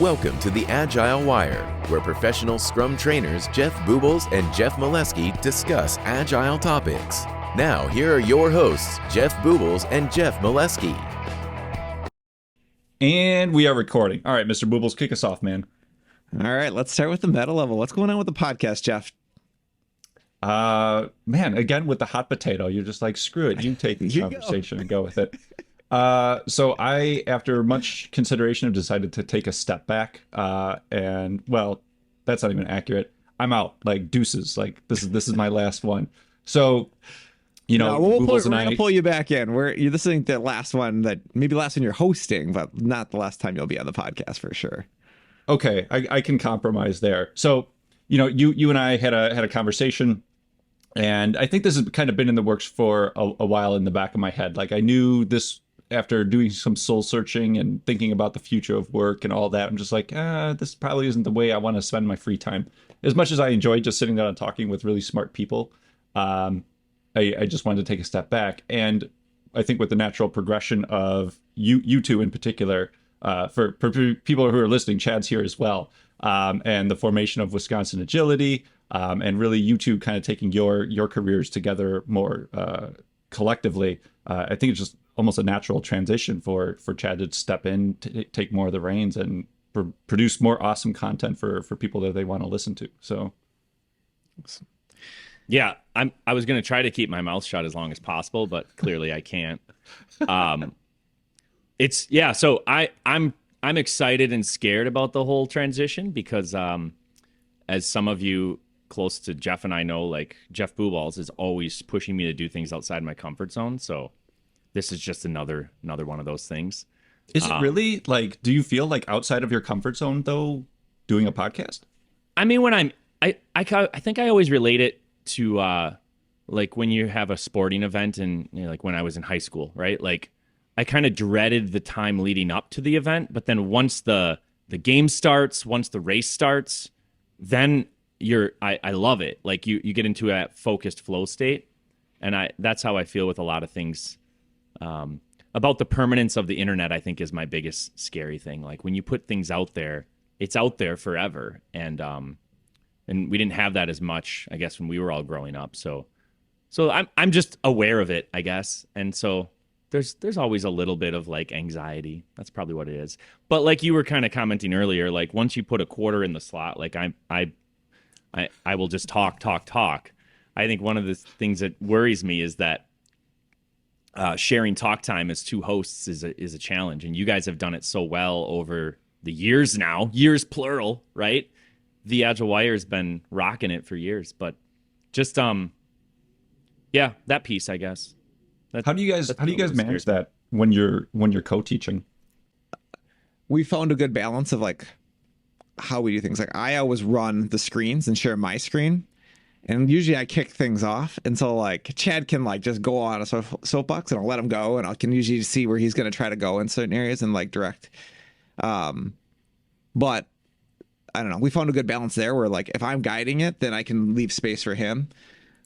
Welcome to the Agile Wire, where professional Scrum trainers Jeff Bubolz and Jeff Maleski discuss Agile topics. Now, here are your hosts, Jeff Bubolz and Jeff Maleski. And we are recording. All right, Mr. Bubolz, kick us off, man. All right, let's start with the meta level. What's going on with the podcast, Jeff? Man, again, with the hot potato, you're just like, screw it. You take the conversation and go with it. So I, after much consideration, have decided to take a step back. And well, that's not even accurate. I'm out, like deuces. Like this is my last one. So, you know, we're gonna pull you back in. This isn't the last one maybe last one you're hosting, but not the last time you'll be on the podcast for sure. Okay, I can compromise there. So, you know, you and I had a conversation, and I think this has kind of been in the works for a while in the back of my head. Like I knew this after doing some soul searching and thinking about the future of work and all that. I'm just like, this probably isn't the way I want to spend my free time. As much as I enjoy just sitting down and talking with really smart people, I just wanted to take a step back. And I think with the natural progression of you two in particular, for people who are listening, Chad's here as well, and the formation of Wisconsin Agility, and really you two kind of taking your careers together more collectively. I think it's just almost a natural transition for Chad to step in, take more of the reins, and produce more awesome content for people that they want to listen to. So, yeah, I was going to try to keep my mouth shut as long as possible, but clearly I can't. So I'm excited and scared about the whole transition because, as some of you close to Jeff and I know, like Jeff Bubolz is always pushing me to do things outside my comfort zone. So this is just another one of those things. Is it really, like, do you feel like outside of your comfort zone though, doing a podcast? I mean, when I think I always relate it to like when you have a sporting event, and you know, like when I was in high school, right? Like I kind of dreaded the time leading up to the event, but then once the game starts, once the race starts, then I love it. Like you get into a focused flow state, and that's how I feel with a lot of things. About the permanence of the internet, I think is my biggest scary thing. Like when you put things out there, it's out there forever, and we didn't have that as much, I guess, when we were all growing up. So I'm just aware of it, I guess, and so there's always a little bit of like anxiety. That's probably what it is. But like you were kind of commenting earlier, like once you put a quarter in the slot, like I will just talk. I think one of the things that worries me is that sharing talk time as two hosts is a challenge, and you guys have done it so well over the years now, years plural, right? The Agile Wire has been rocking it for years, but just that piece, I guess. How do you guys manage that when you're co-teaching? We found a good balance of like how we do things. Like I always run the screens and share my screen, and usually I kick things off, and so like Chad can like just go on a soapbox, and I'll let him go, and I can usually see where he's going to try to go in certain areas and like direct. But I don't know. We found a good balance there where like if I'm guiding it, then I can leave space for him,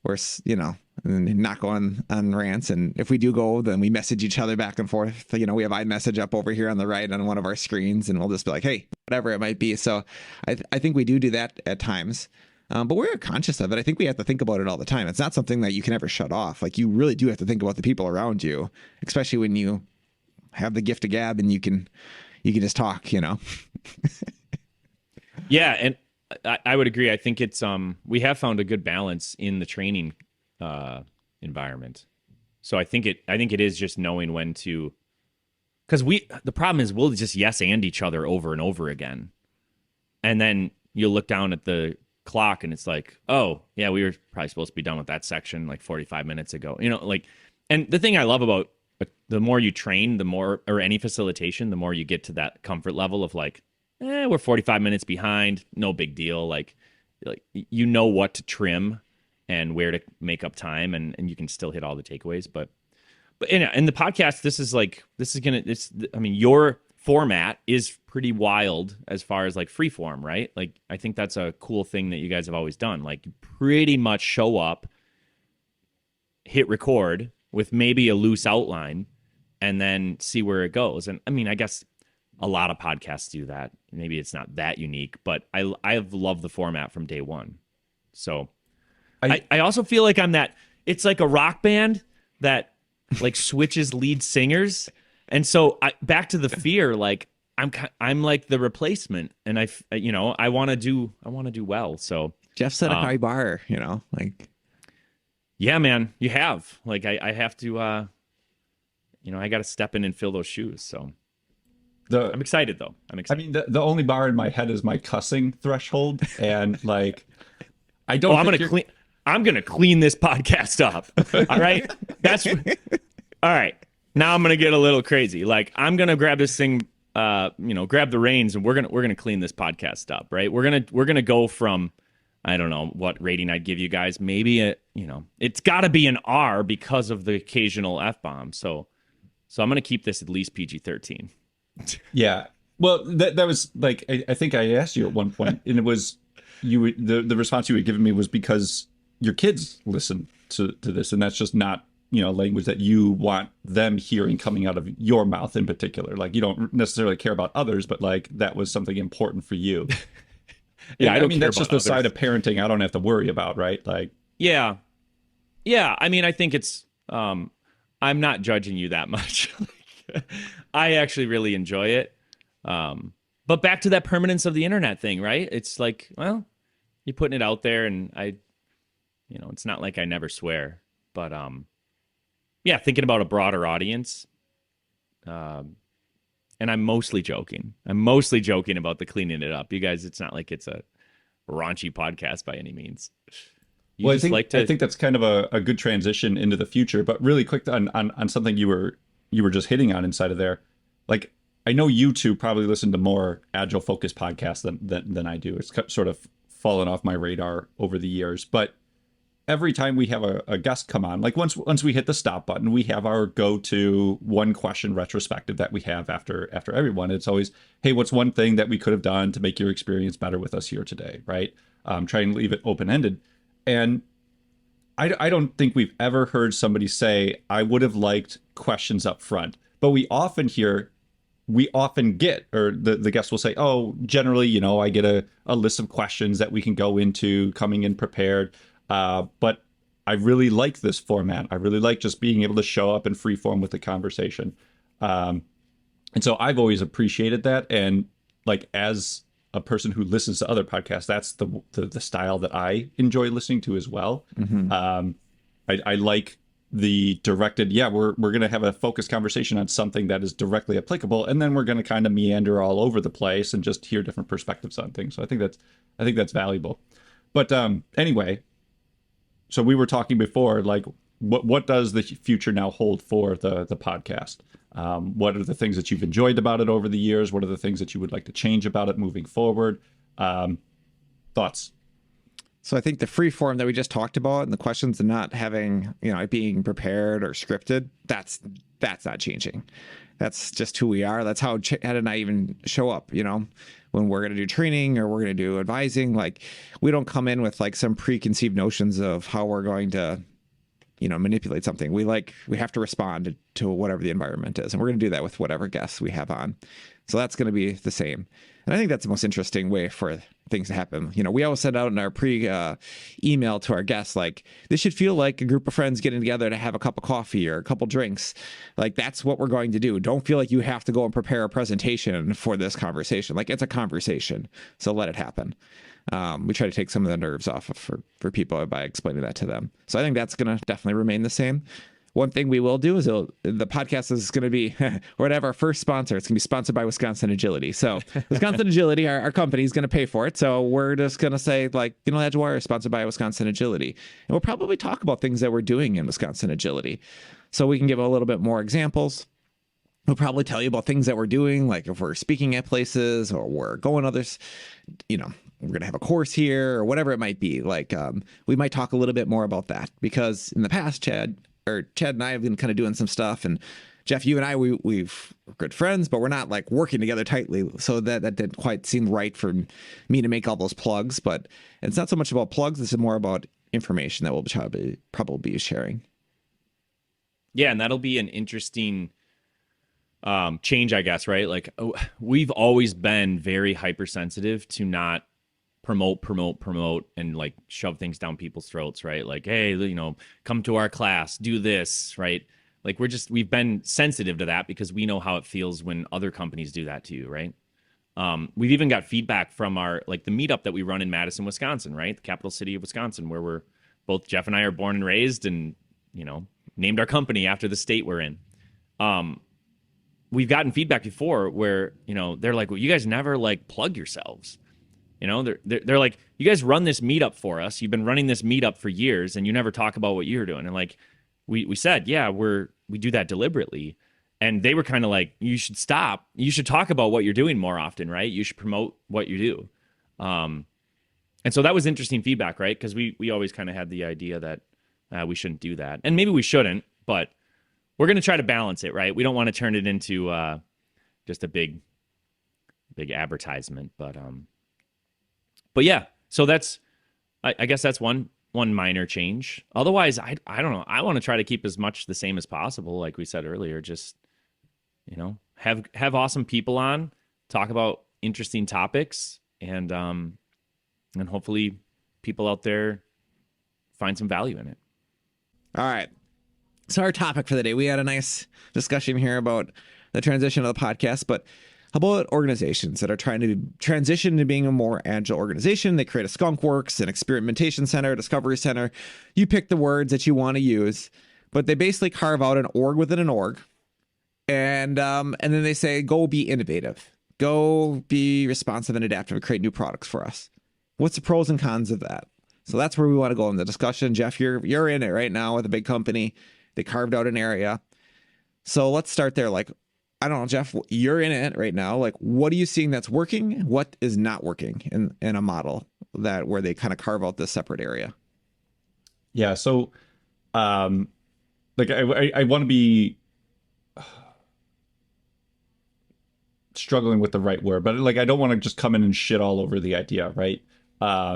or you know, and not go on rants. And if we do go, then we message each other back and forth. You know, we have iMessage up over here on the right on one of our screens, and we'll just be like, hey, whatever it might be. So I think we do that at times. But we're conscious of it. I think we have to think about it all the time. It's not something that you can ever shut off. Like you really do have to think about the people around you, especially when you have the gift of gab and you can just talk, you know? Yeah. And I would agree. I think it's, we have found a good balance in the training, environment. So I think it is just knowing when to, because the problem is we'll just yes and each other over and over again. And then you'll look down at the clock and it's like, oh yeah, we were probably supposed to be done with that section like 45 minutes ago, you know, like. And the thing I love about the more you train, the more, or any facilitation, the more you get to that comfort level of like, we're 45 minutes behind, no big deal. Like you know what to trim and where to make up time, and you can still hit all the takeaways. But in the podcast, I mean, your format is pretty wild as far as like free form, right? Like I think that's a cool thing that you guys have always done. Like you pretty much show up, hit record with maybe a loose outline, and then see where it goes. And I mean, I guess a lot of podcasts do that. Maybe it's not that unique, but I've loved the format from day one. So I also feel like it's like a rock band that like switches lead singers. And so back to the fear, like I'm like the replacement, and I want to do well. So Jeff set a high bar, like. Yeah, man, you have. Like I have to, I got to step in and fill those shoes. So I'm excited though. I mean, the only bar in my head is my cussing threshold, and like I don't. I'm gonna clean this podcast up. All right, all right. Now I'm gonna get a little crazy. Like I'm gonna grab this thing, grab the reins, and we're gonna clean this podcast up. Right? We're gonna go from, I don't know what rating I'd give you guys. Maybe it's got to be an R because of the occasional F-bomb. So I'm gonna keep this at least PG-13. Yeah. Well, that was like I think I asked you at one point, and it was the response you had given me was because your kids listen to this, and that's just not language that you want them hearing coming out of your mouth in particular. Like you don't necessarily care about others, but like that was something important for you. Yeah, I mean that's just the side of parenting I don't have to worry about, right? Like yeah. I mean, I think it's I'm not judging you that much. I actually really enjoy it. But back to that permanence of the internet thing, right? It's like, well, you're putting it out there, and it's not like I never swear, but yeah, thinking about a broader audience. And I'm mostly joking. I'm mostly joking about the cleaning it up. You guys, it's not like it's a raunchy podcast by any means. I think that's kind of a good transition into the future. But really quick on something you were just hitting on inside of there. Like I know you two probably listen to more Agile focused podcasts than I do. It's sort of fallen off my radar over the years. But every time we have a guest come on, like once we hit the stop button, we have our go-to one question retrospective that we have after everyone. It's always, hey, what's one thing that we could have done to make your experience better with us here today, right? Try and leave it open-ended. And I don't think we've ever heard somebody say, I would have liked questions up front. But we often get, or the guest will say, oh, generally, I get a list of questions that we can go into coming in prepared. But I really like this format. I really like just being able to show up in free form with the conversation. And so I've always appreciated that. And like, as a person who listens to other podcasts, that's the style that I enjoy listening to as well. Mm-hmm. I like the directed, we're going to have a focused conversation on something that is directly applicable. And then we're going to kind of meander all over the place and just hear different perspectives on things. So I think that's valuable. But anyway, so we were talking before, like what does the future now hold for the podcast? What are the things that you've enjoyed about it over the years? What are the things that you would like to change about it moving forward? Thoughts? So I think the free form that we just talked about and the questions and not having, it being prepared or scripted, that's not changing. That's just who we are. That's how Chad and I even show up, when we're going to do training or we're going to do advising. Like we don't come in with like some preconceived notions of how we're going to, manipulate something. We have to respond to whatever the environment is. And we're going to do that with whatever guests we have on. So that's going to be the same. And I think that's the most interesting way for things to happen. We always send out in our email to our guests, like, this should feel like a group of friends getting together to have a cup of coffee or a couple drinks. Like, that's what we're going to do. Don't feel like you have to go and prepare a presentation for this conversation. Like, it's a conversation. So let it happen. We try to take some of the nerves off for people by explaining that to them. So I think that's going to definitely remain the same. One thing we will do is the podcast is going to be, we're going to have our first sponsor. It's going to be sponsored by Wisconsin Agility. So Wisconsin Agility, our company, is going to pay for it. So we're just going to say, like, Agile Wire is sponsored by Wisconsin Agility. And we'll probably talk about things that we're doing in Wisconsin Agility. So we can give a little bit more examples. We'll probably tell you about things that we're doing, like if we're speaking at places or we're going others, we're going to have a course here or whatever it might be. Like we might talk a little bit more about that because in the past, Chad and I have been kind of doing some stuff, and Jeff, you and I, we're good friends, but we're not like working together tightly. So that didn't quite seem right for me to make all those plugs, but it's not so much about plugs. This is more about information that we'll probably be sharing. Yeah. And that'll be an interesting change, I guess, right? Like we've always been very hypersensitive to not promote and like shove things down people's throats, right? Like, hey, come to our class, do this, right? Like we've been sensitive to that because we know how it feels when other companies do that to you, right? We've even got feedback from the meetup that we run in Madison, Wisconsin, right? The capital city of Wisconsin, where Jeff and I are born and raised and, named our company after the state we're in. We've gotten feedback before where, they're like, well, you guys never like plug yourselves. They're like, you guys run this meetup for us. You've been running this meetup for years and you never talk about what you're doing. And like, we said, yeah, we do that deliberately. And they were kind of like, you should stop. You should talk about what you're doing more often, right? You should promote what you do. And so that was interesting feedback, right? Because we always kind of had the idea that we shouldn't do that. And maybe we shouldn't, but we're going to try to balance it, right? We don't want to turn it into just a big advertisement. But yeah, so I guess that's one minor change. Otherwise, I don't know. I want to try to keep as much the same as possible. Like we said earlier, just, have awesome people on, talk about interesting topics, and hopefully people out there find some value in it. All right. So our topic for the day, we had a nice discussion here about the transition of the podcast, but how about organizations that are trying to transition to being a more agile organization? They create a skunk works, an experimentation center, a discovery center. You pick the words that you want to use, but they basically carve out an org within an org. And then they say, go be innovative, go be responsive and adaptive and create new products for us. What's the pros and cons of that? So that's where we want to go in the discussion. Jeff, you're in it right now with a big company. They carved out an area. So let's start there. Like, I don't know, Jeff, you're in it right now. Like, what are you seeing that's working? What is not working in a model where they kind of carve out this separate area? Yeah. So, I want to be struggling with the right word, but like, I don't want to just come in and shit all over the idea, right?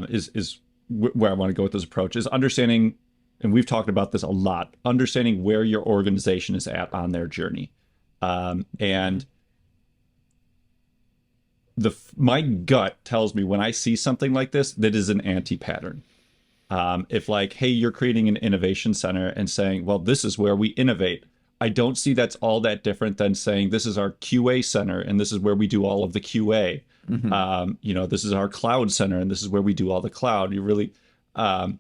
Is where I want to go with this approach is understanding, and we've talked about this a lot, understanding where your organization is at on their journey. And my gut tells me when I see something like this, that is an anti-pattern. If like, hey, you're creating an innovation center and saying, well, this is where we innovate. I don't see that's all that different than saying this is our QA center and this is where we do all of the QA. Mm-hmm. This is our cloud center and this is where we do all the cloud. You're really kind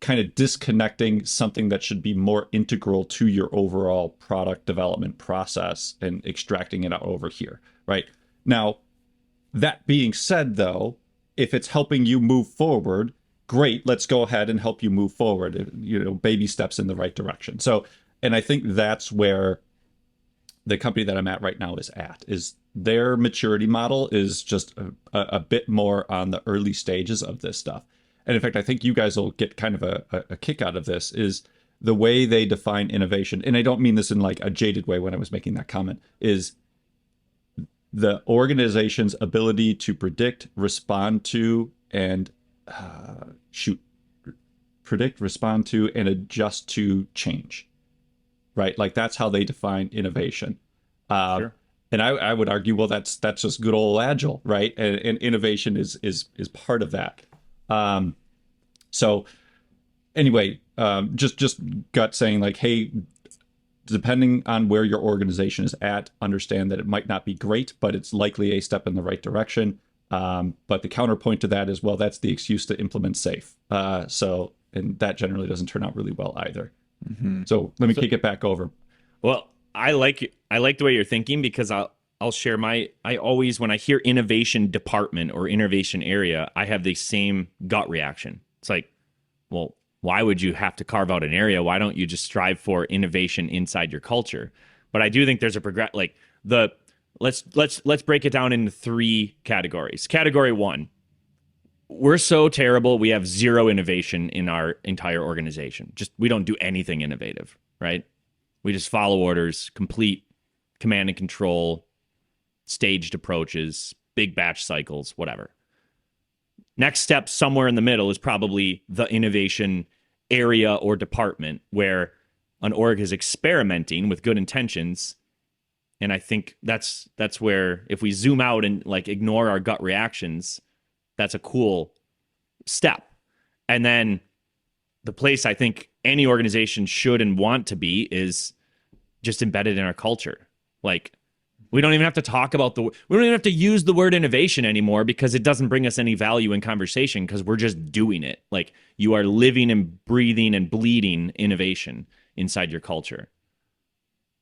of disconnecting something that should be more integral to your overall product development process and extracting it out over here, right? Now, that being said, though, if it's helping you move forward, great, let's go ahead and help you move forward, baby steps in the right direction. So, and I think that's where the company that I'm at right now is their maturity model is just a bit more on the early stages of this stuff. And in fact, I think you guys will get kind of a kick out of this is the way they define innovation. And I don't mean this in like a jaded way when I was making that comment, is the organization's ability to predict, respond to, and respond to, and adjust to change, right? Like that's how they define innovation. Sure. And I would argue, well, that's just good old Agile, right? And innovation is part of that. So anyway, just gut saying like, hey, depending on where your organization is at, understand that it might not be great, but it's likely a step in the right direction. But the counterpoint to that is, well, that's the excuse to implement safe. And that generally doesn't turn out really well either. Mm-hmm. So let me kick it back over. Well, I like the way you're thinking because I'll share I always, when I hear innovation department or innovation area, I have the same gut reaction. It's like, well, why would you have to carve out an area? Why don't you just strive for innovation inside your culture? But I do think there's let's break it down into 3 categories. Category 1, we're so terrible. We have zero innovation in our entire organization. We don't do anything innovative, right? We just follow orders, complete command and control, staged approaches, big batch cycles, whatever. Next step somewhere in the middle is probably the innovation area or department where an org is experimenting with good intentions And I think that's where, if we zoom out and like ignore our gut reactions, that's a cool step. And then the place I think any organization should and want to be is just embedded in our culture. Like, we don't even have to talk about we don't even have to use the word innovation anymore, because it doesn't bring us any value in conversation, because we're just doing it. Like, you are living and breathing and bleeding innovation inside your culture.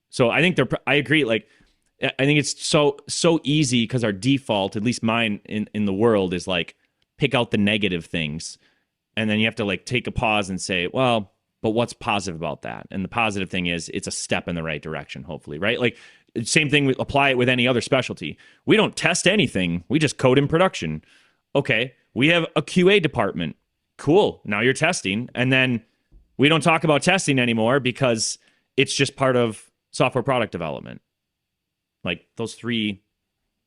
So I think I agree. Like, I think it's so easy, because our default, at least mine in the world, is like, pick out the negative things. And then you have to like take a pause and say, well, but what's positive about that? And the positive thing is it's a step in the right direction, hopefully, right? Like, same thing, apply it with any other specialty. We don't test anything. We just code in production. Okay, we have a QA department. Cool, now you're testing. And then we don't talk about testing anymore, because it's just part of software product development. Like, those three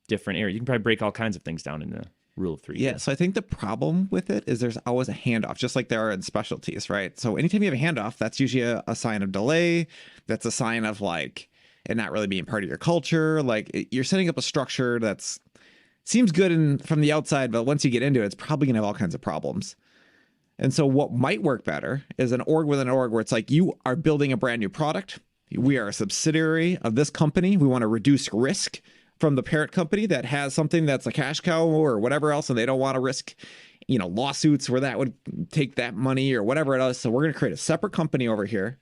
different areas. You can probably break all kinds of things down into rule of three. Yeah, so I think the problem with it is there's always a handoff, just like there are in specialties, right? So anytime you have a handoff, that's usually a sign of delay. That's a sign of like it not really being part of your culture. Like, you're setting up a structure that's seems good from the outside, but once you get into it, it's probably gonna have all kinds of problems. And so what might work better is an org within an org, where it's like, you are building a brand new product. We are a subsidiary of this company. We want to reduce risk from the parent company that has something that's a cash cow or whatever else, and they don't want to risk, lawsuits where that would take that money or whatever it is. So we're going to create a separate company over here,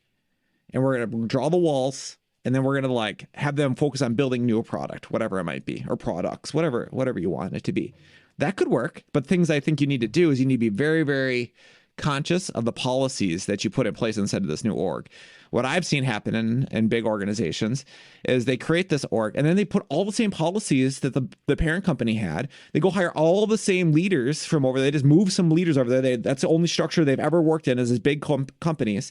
and we're going to draw the walls, and then we're going to like have them focus on building new product, whatever it might be, or products, whatever you want it to be. That could work, but things I think you need to do is you need to be very, very conscious of the policies that you put in place inside of this new org. What I've seen happen in big organizations is they create this org, and then they put all the same policies that the parent company had. They go hire all the same leaders from over there. They just move some leaders over there. That's the only structure they've ever worked in, is these big companies.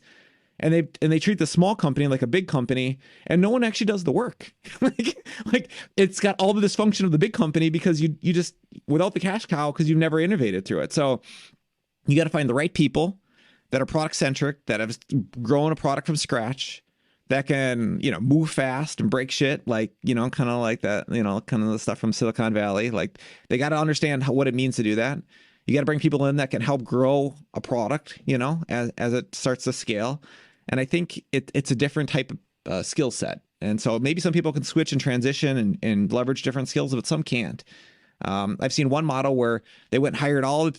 And they treat the small company like a big company, and no one actually does the work. like it's got all the dysfunction of the big company, because you just, without the cash cow, because you've never innovated through it. So you got to find the right people that are product centric, that have grown a product from scratch, that can, move fast and break shit, like, kind of like that, kind of the stuff from Silicon Valley. Like, they got to understand what it means to do that. You got to bring people in that can help grow a product, as it starts to scale. And I think it's a different type of skill set. And so maybe some people can switch and transition and leverage different skills, but some can't. I've seen one model where they went and hired a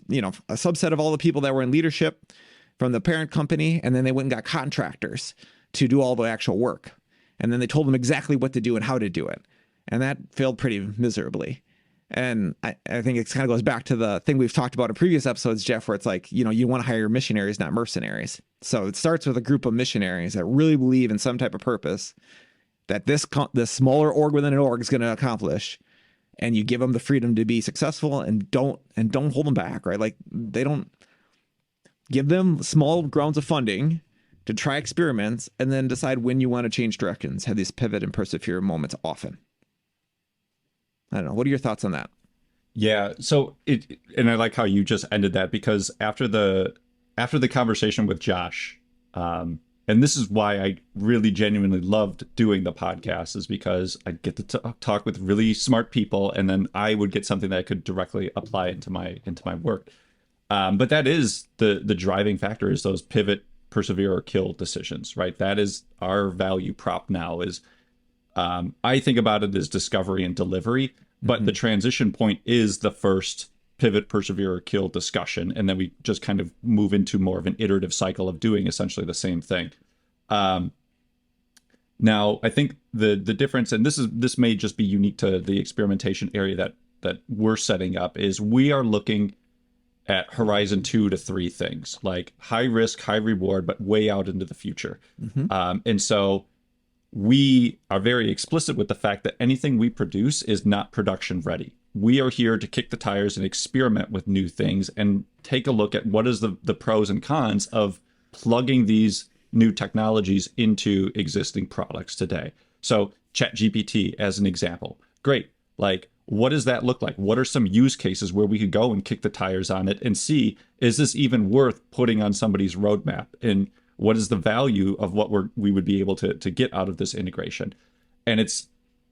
subset of all the people that were in leadership from the parent company, and then they went and got contractors to do all the actual work. And then they told them exactly what to do and how to do it. And that failed pretty miserably. And I think it kind of goes back to the thing we've talked about in previous episodes, Jeff, where it's like, you want to hire missionaries, not mercenaries. So it starts with a group of missionaries that really believe in some type of purpose that this smaller org within an org is going to accomplish. And you give them the freedom to be successful, and don't hold them back, right? Like, they don't give them small grounds of funding to try experiments, and then decide when you want to change directions. Have these pivot and persevere moments often. I don't know. What are your thoughts on that? Yeah. So and I like how you just ended that, because after the conversation with Josh, and this is why I really genuinely loved doing the podcast, is because I get to talk with really smart people, and then I would get something that I could directly apply into my work. But that is the driving factor, is those pivot, persevere, or kill decisions, right? That is our value prop now. Is I think about it as discovery and delivery, but the transition point is the first pivot, persevere, or kill discussion, and then we just kind of move into more of an iterative cycle of doing essentially the same thing. Now, I think the difference, and this may just be unique to the experimentation area that we're setting up, is we are looking at horizon 2 to 3 things, like high risk, high reward, but way out into the future. And so we are very explicit with the fact that anything we produce is not production ready. We are here to kick the tires and experiment with new things and take a look at what is the pros and cons of plugging these new technologies into existing products today. So ChatGPT as an example. Great. Like, what does that look like? What are some use cases where we could go and kick the tires on it and see, is this even worth putting on somebody's roadmap? And what is the value of what we would be able to get out of this integration? And it's,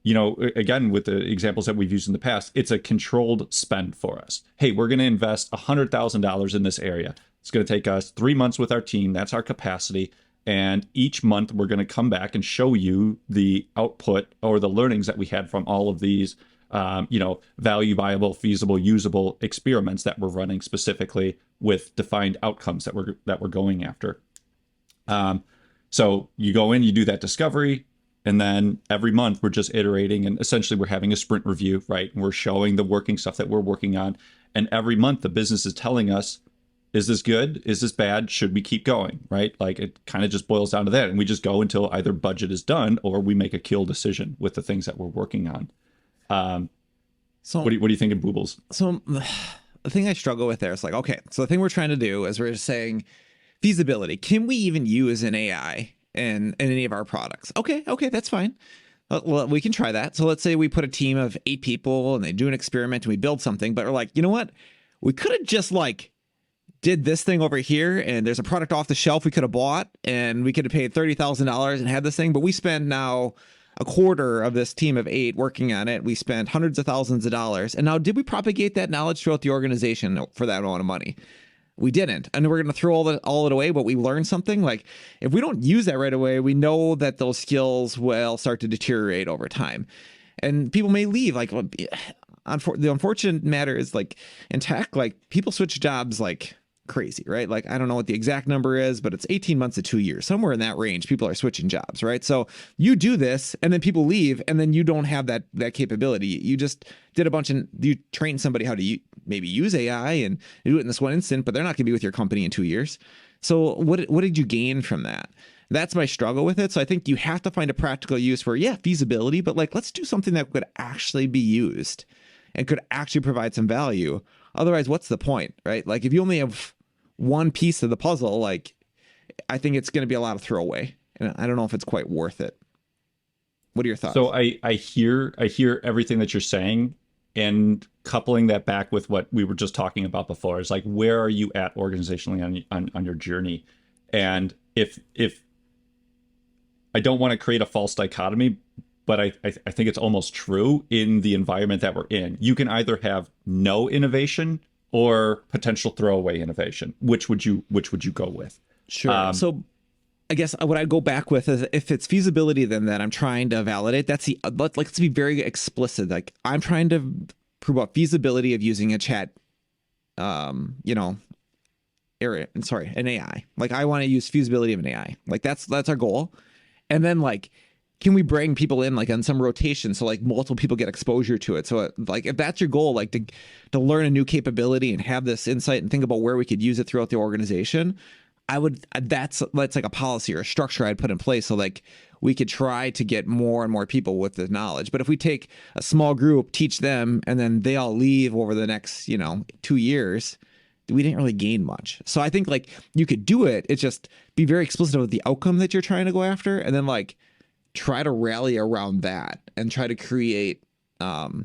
again, with the examples that we've used in the past, it's a controlled spend for us. Hey, we're going to invest $100,000 in this area. It's going to take us 3 months with our team. That's our capacity. And each month we're going to come back and show you the output or the learnings that we had from all of these, value, viable, feasible, usable experiments that we're running specifically with defined outcomes that we're going after. So you go in, you do that discovery, and then every month we're just iterating, and essentially we're having a sprint review, right? And we're showing the working stuff that we're working on. And every month the business is telling us, is this good? Is this bad? Should we keep going, right? Like it kind of just boils down to that. And we just go until either budget is done or we make a kill decision with the things that we're working on. So what do you think of Bubolz? So the thing I struggle with there is like, okay, so the thing we're trying to do is we're just saying feasibility. Can we even use an AI in any of our products? Okay, that's fine. Well, we can try that. So let's say we put a team of 8 people and they do an experiment and we build something, but we're like, you know what? We could have just like did this thing over here and there's a product off the shelf we could have bought and we could have paid $30,000 and had this thing, but we spend now a quarter of this team of 8 working on it. We spent hundreds of thousands of dollars. And now, did we propagate that knowledge throughout the organization for that amount of money? We didn't. And we're going to throw all it away, but we learned something. Like if we don't use that right away, we know that those skills will start to deteriorate over time. And people may leave. Like the unfortunate matter is like in tech, like people switch jobs like crazy, right? Like I don't know what the exact number is, but it's 18 months to 2 years, somewhere in that range. People are switching jobs, right? So you do this and then people leave and then you don't have that capability. You just did you trained somebody how to maybe use AI and do it in this one instant, but they're not going to be with your company in 2 years. So what did you gain from that? That's my struggle with it. So I think you have to find a practical use for, feasibility, but like, let's do something that could actually be used and could actually provide some value. Otherwise, what's the point, right? Like if you only have one piece of the puzzle, like I think it's going to be a lot of throwaway, and I don't know if it's quite worth it. What are your thoughts? So I hear everything that you're saying, and coupling that back with what we were just talking about before is like, where are you at organizationally on your journey? And if I don't want to create a false dichotomy, but I think it's almost true in the environment that we're in. You can either have no innovation or potential throwaway innovation. Which would you go with? Sure. So I guess what I go back with is if it's feasibility, then that I'm trying to validate. That's let's be very explicit. Like I'm trying to prove out feasibility of using a chat, an AI. Like I want to use feasibility of an AI. Like that's our goal. And then like, can we bring people in like on some rotation so like multiple people get exposure to it? So like if that's your goal, like to learn a new capability and have this insight and think about where we could use it throughout the organization, that's like a policy or a structure I'd put in place so like we could try to get more and more people with the knowledge. But if we take a small group, teach them, and then they all leave over the next 2 years, we didn't really gain much. So I think like you could do it. It's just be very explicit about the outcome that you're trying to go after, and then like try to rally around that and try to create a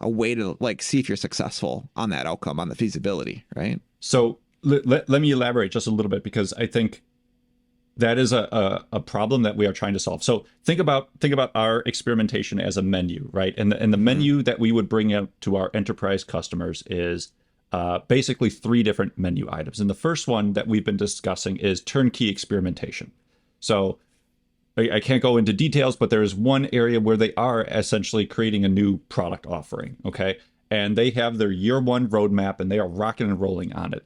way to like see if you're successful on that outcome, on the feasibility, right? So let me elaborate just a little bit, because I think that is a problem that we are trying to solve. So think about our experimentation as a menu, right? And the menu that we would bring out to our enterprise customers is basically 3 different menu items. And the first one that we've been discussing is turnkey experimentation. So I can't go into details, but there is one area where they are essentially creating a new product offering, okay? And they have their year 1 roadmap and they are rocking and rolling on it.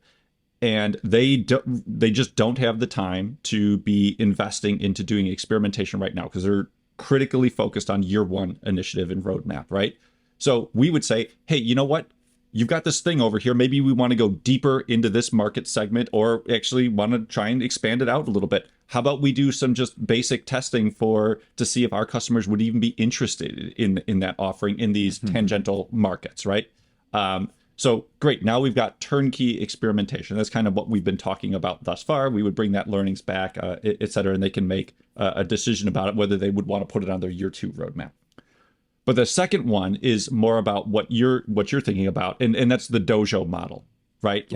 And they just don't have the time to be investing into doing experimentation right now because they're critically focused on year 1 initiative and roadmap, right? So we would say, hey, you know what? You've got this thing over here. Maybe we want to go deeper into this market segment, or actually want to try and expand it out a little bit. How about we do some just basic testing to see if our customers would even be interested in that offering in these tangential markets, right? So great. Now we've got turnkey experimentation. That's kind of what we've been talking about thus far. We would bring that learnings back, et cetera, and they can make a decision about it, whether they would want to put it on their year 2 roadmap. But the second one is more about what you're thinking about, and that's the dojo model, right?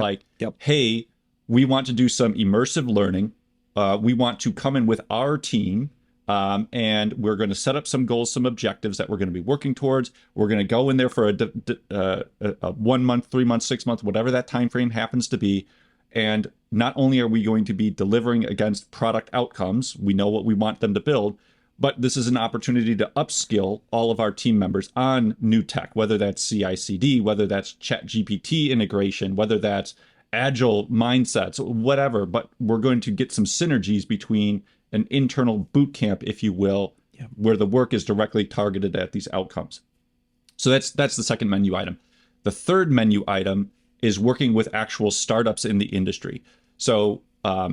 Hey, we want to do some immersive learning. We want to come in with our team. And we're going to set up some goals, some objectives that we're going to be working towards. We're going to go in there for a 1 month, 3 months, 6 months, whatever that time frame happens to be. And not only are we going to be delivering against product outcomes, we know what we want them to build, but this is an opportunity to upskill all of our team members on new tech, whether that's CI/CD, whether that's ChatGPT integration, whether that's agile mindsets, whatever. But we're going to get some synergies between an internal boot camp, if you will, where the work is directly targeted at these outcomes. So that's the second menu item. The third menu item is working with actual startups in the industry. So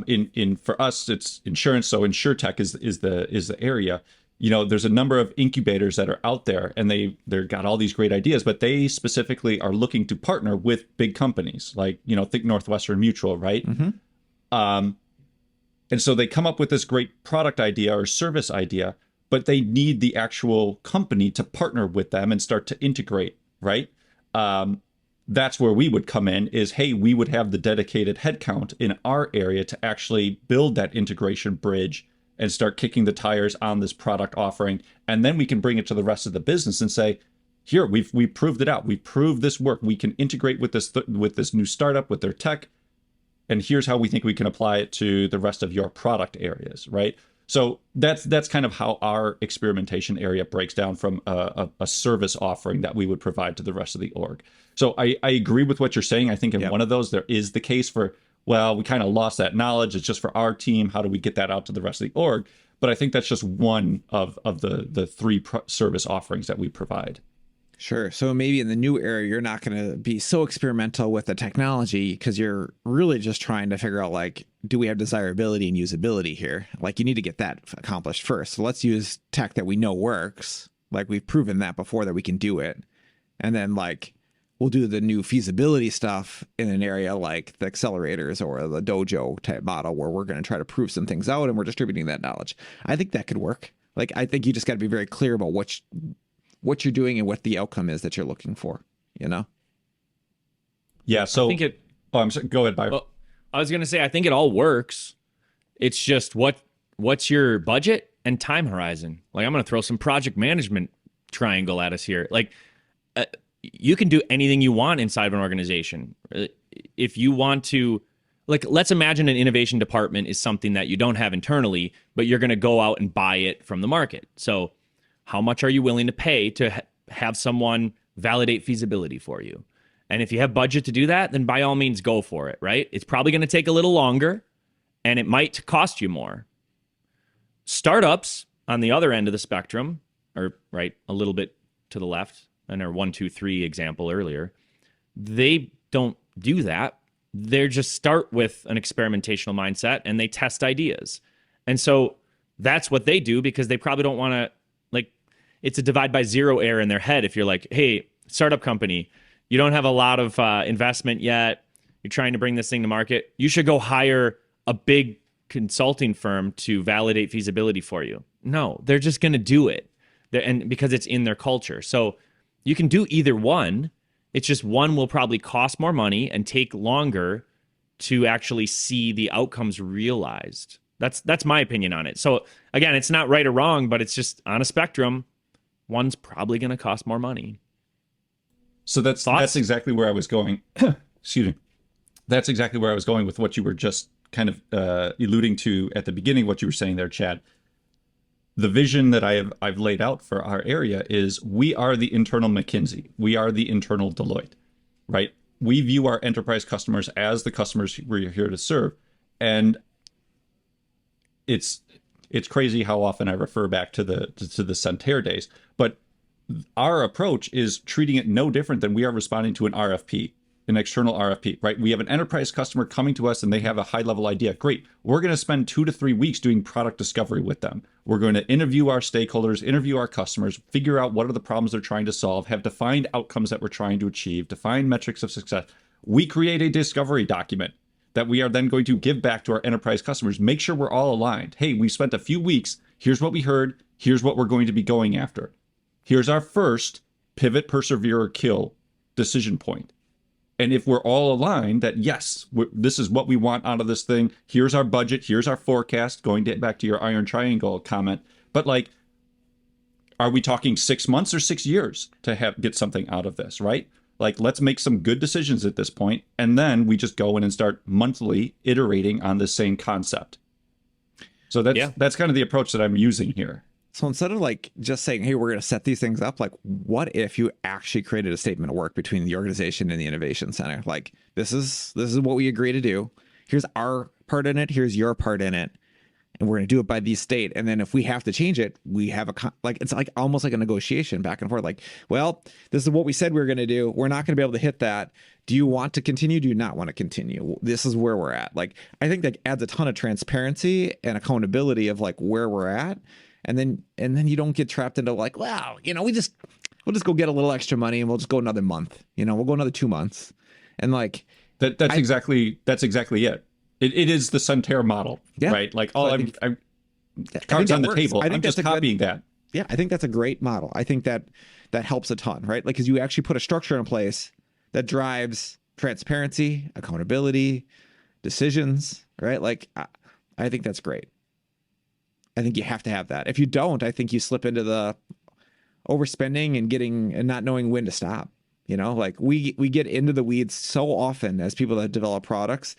in for us, it's insurance. So InsurTech is the area. There's a number of incubators that are out there, and they've got all these great ideas, but they specifically are looking to partner with big companies like, think Northwestern Mutual, right? Mm-hmm. And so they come up with this great product idea or service idea, but they need the actual company to partner with them and start to integrate, right? That's where we would come in is, hey, we would have the dedicated headcount in our area to actually build that integration bridge and start kicking the tires on this product offering. And then we can bring it to the rest of the business and say, here, we proved it out. We proved this work. We can integrate with this new startup, with their tech. And here's how we think we can apply it to the rest of your product areas, right? So that's kind of how our experimentation area breaks down from a service offering that we would provide to the rest of the org. So I agree with what you're saying. I think in one of those, there is the case for, well, we kind of lost that knowledge. It's just for our team. How do we get that out to the rest of the org? But I think that's just one of the three service offerings that we provide. Sure. So maybe in the new era, you're not going to be so experimental with the technology because you're really just trying to figure out, like, do we have desirability and usability here? Like, you need to get that accomplished first. So let's use tech that we know works. Like, we've proven that before that we can do it. And then, like, we'll do the new feasibility stuff in an area like the accelerators or the dojo type model where we're going to try to prove some things out and we're distributing that knowledge. I think that could work. Like, I think you just got to be very clear about what you're doing and what the outcome is that you're looking for, Yeah. So I think it. Oh, I'm sorry. Go ahead, Beier. Well, I was going to say, I think it all works. It's just what's your budget and time horizon? Like, I'm going to throw some project management triangle at us here. Like, you can do anything you want inside of an organization. If you want to, like, let's imagine an innovation department is something that you don't have internally, but you're going to go out and buy it from the market. So how much are you willing to pay to have someone validate feasibility for you? And if you have budget to do that, then by all means, go for it, right? It's probably going to take a little longer, and it might cost you more. Startups on the other end of the spectrum, or right a little bit to the left, and our 1, 2, 3 example earlier, they don't do that. They just start with an experimentational mindset, and they test ideas. And so that's what they do because they probably don't want to, like, it's a divide by zero error in their head. If you're like, hey, startup company, you don't have a lot of investment yet, you're trying to bring this thing to market, you should go hire a big consulting firm to validate feasibility for you. No, they're just going to do it. And because it's in their culture. So you can do either one. It's just one will probably cost more money and take longer to actually see the outcomes realized. That's my opinion on it. So again, it's not right or wrong, but it's just on a spectrum, one's probably going to cost more money. So that's exactly where I was going. Excuse me. That's exactly where I was going with what you were just kind of alluding to at the beginning, what you were saying there, Chad. The vision that I've laid out for our area is we are the internal McKinsey. We are the internal Deloitte, right? We view our enterprise customers as the customers we're here to serve. And it's crazy how often I refer back to the Santerre days, but our approach is treating it no different than we are responding to an RFP, an external RFP, right? We have an enterprise customer coming to us and they have a high level idea. Great. We're going to spend 2 to 3 weeks doing product discovery with them. We're going to interview our stakeholders, interview our customers, figure out what are the problems they're trying to solve, have defined outcomes that we're trying to achieve, define metrics of success. We create a discovery document that we are then going to give back to our enterprise customers. Make sure we're all aligned. Hey, we spent a few weeks. Here's what we heard. Here's what we're going to be going after. Here's our first pivot, persevere, or kill decision point. And if we're all aligned that, yes, this is what we want out of this thing, here's our budget, here's our forecast, going back to your iron triangle comment, But like, are we talking 6 months or 6 years to get something out of this, right? Like, let's make some good decisions at this point, and then we just go in and start monthly iterating on the same concept. So that's kind of the approach that I'm using here. So instead of like just saying, hey, we're going to set these things up, like what if you actually created a statement of work between the organization and the innovation center? Like, this is what we agree to do. Here's our part in it. Here's your part in it. And we're going to do it by these state. And then if we have to change it, we have it's like almost like a negotiation back and forth. Like, well, this is what we said we were going to do. We're not going to be able to hit that. Do you want to continue? Do you not want to continue? This is where we're at. Like, I think that adds a ton of transparency and accountability of like where we're at. And then you don't get trapped into like, wow, we'll just go get a little extra money and we'll just go another month. We'll go another 2 months. And like that's exactly it. It is the Sunterra model, right? Like, I'm cards on the table. I'm just copying that. Yeah, I think that's a great model. I think that helps a ton, right? Like, because you actually put a structure in place that drives transparency, accountability, decisions, right? Like, I think that's great. I think you have to have that. If you don't, I think you slip into the overspending and not knowing when to stop. Like we get into the weeds so often as people that develop products,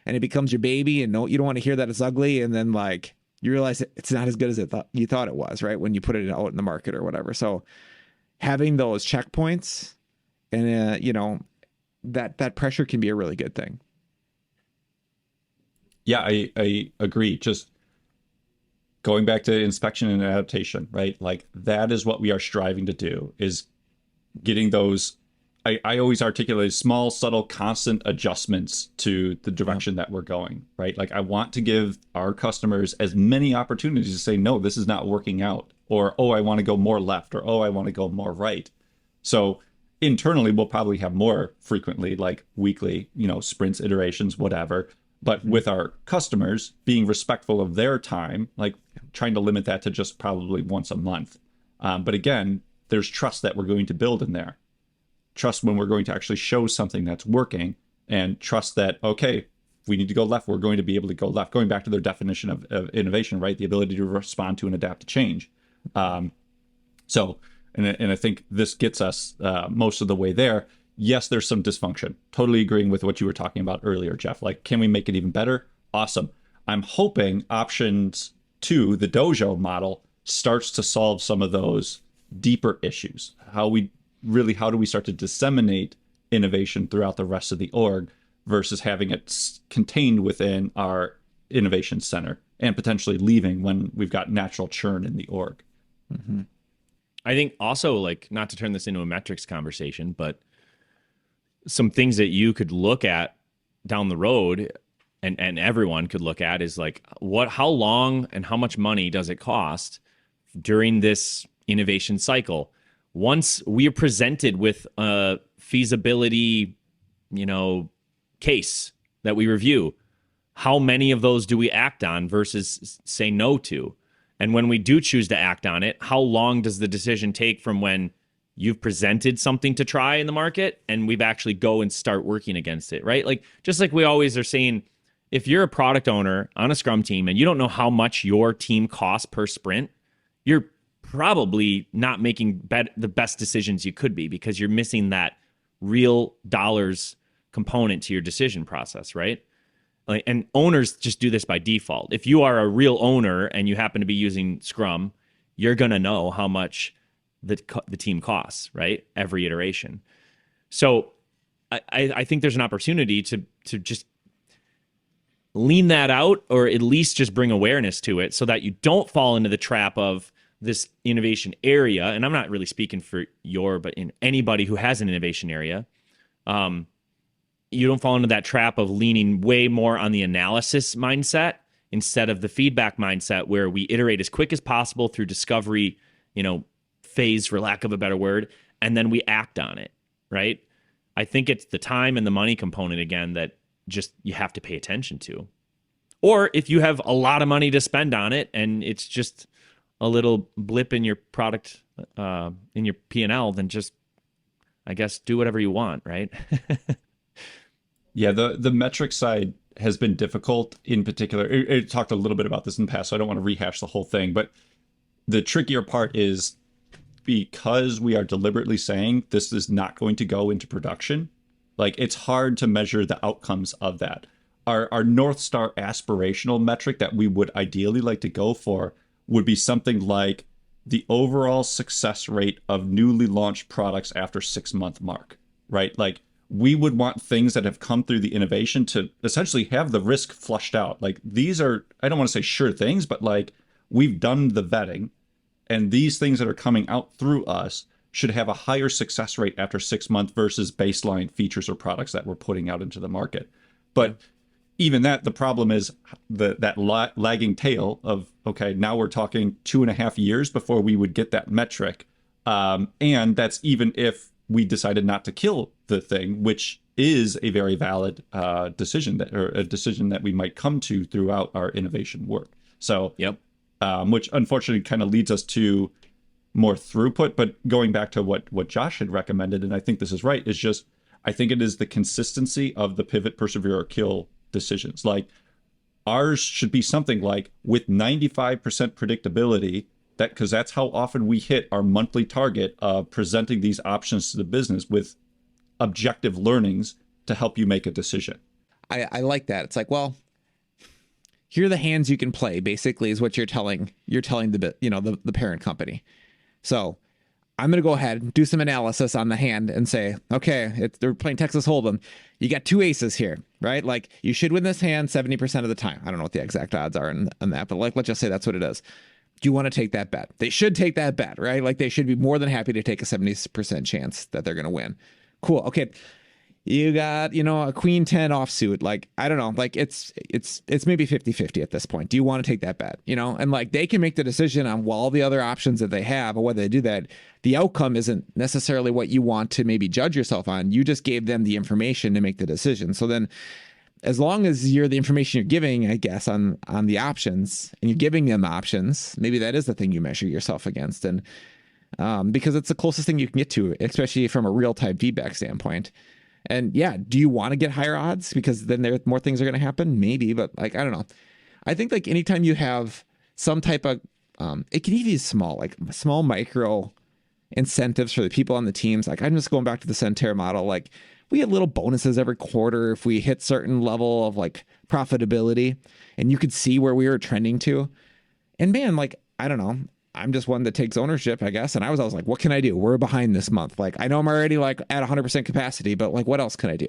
and it becomes your baby, and you don't want to hear that it's ugly, and then like you realize it's not as good as you thought it was, right? When you put it out in the market or whatever. So having those checkpoints and that pressure can be a really good thing. Yeah, I agree. Just going back to inspection and adaptation, right? Like, that is what we are striving to do, is getting those, I always articulate small, subtle, constant adjustments to the direction that we're going, right? Like, I want to give our customers as many opportunities to say, no, this is not working out, or, oh, I want to go more left, or, oh, I want to go more right. So internally, we'll probably have more frequently, like weekly, sprints, iterations, whatever. But with our customers, being respectful of their time, like trying to limit that to just probably once a month. But again, there's trust that we're going to build in there. Trust when we're going to actually show something that's working, and trust that, okay, if we need to go left, we're going to be able to go left. Going back to their definition of innovation, right? The ability to respond to and adapt to change. And I think this gets us most of the way there. Yes, there's some dysfunction. Totally agreeing with what you were talking about earlier, Jeff. Like, can we make it even better? Awesome. I'm hoping options 2, the dojo model, starts to solve some of those deeper issues. How do we start to disseminate innovation throughout the rest of the org versus having it contained within our innovation center and potentially leaving when we've got natural churn in the org. Mm-hmm. I think also, like, not to turn this into a metrics conversation, but some things that you could look at down the road and everyone could look at is like, how long and how much money does it cost during this innovation cycle? Once we are presented with a feasibility, case that we review, how many of those do we act on versus say no to? And when we do choose to act on it, how long does the decision take from when you've presented something to try in the market and we've actually go and start working against it, right? Like, just like we always are saying, if you're a product owner on a Scrum team and you don't know how much your team costs per sprint, you're probably not making the best decisions you could be, because you're missing that real dollars component to your decision process, right? Like, and owners just do this by default. If you are a real owner and you happen to be using Scrum, you're going to know how much the team costs, right? Every iteration. So I think there's an opportunity to just lean that out, or at least just bring awareness to it, so that you don't fall into the trap of this innovation area. And I'm not really speaking for but in anybody who has an innovation area, you don't fall into that trap of leaning way more on the analysis mindset instead of the feedback mindset, where we iterate as quick as possible through discovery, phase, for lack of a better word, and then we act on it, right? I think it's the time and the money component, again, that just you have to pay attention to. Or if you have a lot of money to spend on it and it's just a little blip in your product, in your P&L, then just, I guess, do whatever you want, right? Yeah, the metric side has been difficult in particular. It talked a little bit about this in the past, so I don't want to rehash the whole thing, but the trickier part is because we are deliberately saying this is not going to go into production, like it's hard to measure the outcomes of that. Our North Star aspirational metric that we would ideally like to go for would be something like the overall success rate of newly launched products after 6-month mark, right? Like we would want things that have come through the innovation to essentially have the risk flushed out. Like these are, I don't want to say sure things, but like we've done the vetting, and these things that are coming out through us should have a higher success rate after 6 months versus baseline features or products that we're putting out into the market. But even that, the problem is that lagging tail of, okay, now we're talking 2.5 years before we would get that metric. And that's even if we decided not to kill the thing, which is a very valid decision or a decision that we might come to throughout our innovation work. So, which unfortunately kind of leads us to more throughput. But going back to what Josh had recommended, and I think this is right, is just, I think it is the consistency of the pivot, persevere, or kill decisions. Like ours should be something like with 95% predictability, that because that's how often we hit our monthly target of presenting these options to the business with objective learnings to help you make a decision. I like that. It's like, well, here are the hands you can play, basically, is what you're telling the parent company. So I'm going to go ahead and do some analysis on the hand and say, okay, they're playing Texas Hold'em. You got 2 aces here, right? Like you should win this hand 70% of the time. I don't know what the exact odds are on that, but like, let's just say that's what it is. Do you want to take that bet? They should take that bet, right? Like they should be more than happy to take a 70% chance that they're going to win. Cool. Okay. You got, a queen 10 offsuit. Like, I don't know, like it's maybe 50-50 at this point. Do you want to take that bet? And like they can make the decision on all the other options that they have or whether they do that. The outcome isn't necessarily what you want to maybe judge yourself on. You just gave them the information to make the decision. So then as long as you're the information you're giving, I guess, on the options and you're giving them options, maybe that is the thing you measure yourself against. And because it's the closest thing you can get to, especially from a real-time feedback standpoint. And yeah, do you want to get higher odds? Because then more things are going to happen? Maybe, but like, I don't know. I think like anytime you have some type of, it can even be small, like small micro incentives for the people on the teams. Like I'm just going back to the Centera model. Like we get little bonuses every quarter if we hit certain level of like profitability, and you could see where we were trending to. And man, like, I don't know. I'm just one that takes ownership, I guess. And I was like, what can I do? We're behind this month. Like, I know I'm already like at 100% capacity, but like, what else can I do?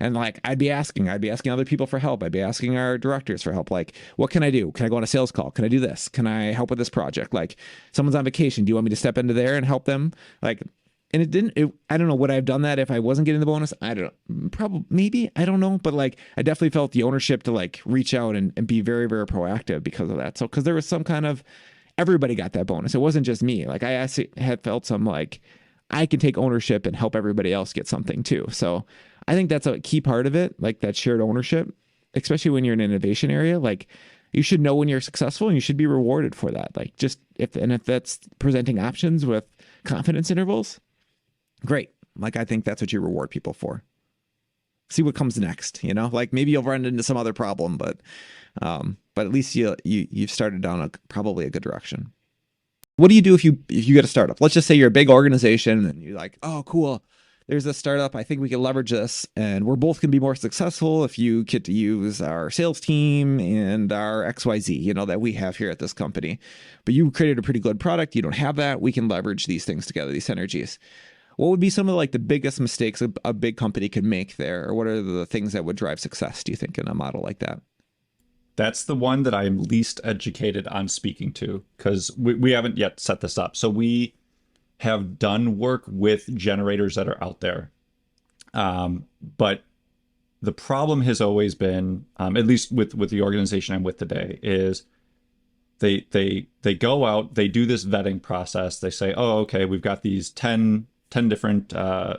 And like, I'd be asking other people for help. I'd be asking our directors for help. Like, what can I do? Can I go on a sales call? Can I do this? Can I help with this project? Like someone's on vacation. Do you want me to step into there and help them? Like, and I don't know, would I have done that if I wasn't getting the bonus? I don't know. Probably, maybe, I don't know. But like, I definitely felt the ownership to like reach out and be very, very proactive because of that. So, cause there was some kind of, everybody got that bonus. It wasn't just me. Like I actually had felt some like I can take ownership and help everybody else get something too. So I think that's a key part of it, like that shared ownership, especially when you're in an innovation area. Like you should know when you're successful and you should be rewarded for that. Like just if that's presenting options with confidence intervals, great. Like I think that's what you reward people for. See what comes next, like maybe you'll run into some other problem, but at least you've started down probably a good direction. What do you do if you get a startup? Let's just say you're a big organization and you're like, oh, cool. There's a startup. I think we can leverage this and we're both going to be more successful if you get to use our sales team and our XYZ, that we have here at this company. But you created a pretty good product. You don't have that. We can leverage these things together, these synergies. What would be some of like the biggest mistakes a big company could make there? Or what are the things that would drive success, do you think, in a model like that? That's the one that I'm least educated on speaking to because we haven't yet set this up. So we have done work with generators that are out there. But the problem has always been, at least with the organization I'm with today, is they go out, they do this vetting process. They say, oh, okay, we've got these 10 different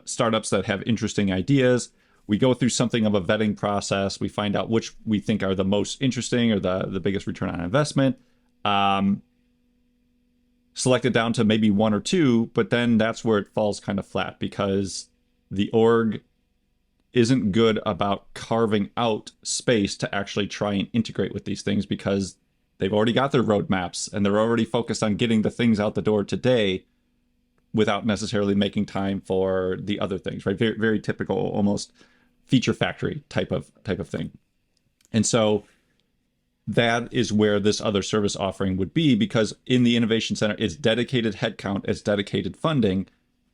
startups that have interesting ideas. We go through something of a vetting process. We find out which we think are the most interesting or the biggest return on investment. Select it down to maybe 1 or 2, but then that's where it falls kind of flat because the org isn't good about carving out space to actually try and integrate with these things because they've already got their roadmaps and they're already focused on getting the things out the door today without necessarily making time for the other things, right? Very, very typical, almost feature factory type of thing. And so that is where this other service offering would be, because in the Innovation Center, it's dedicated headcount, it's dedicated funding.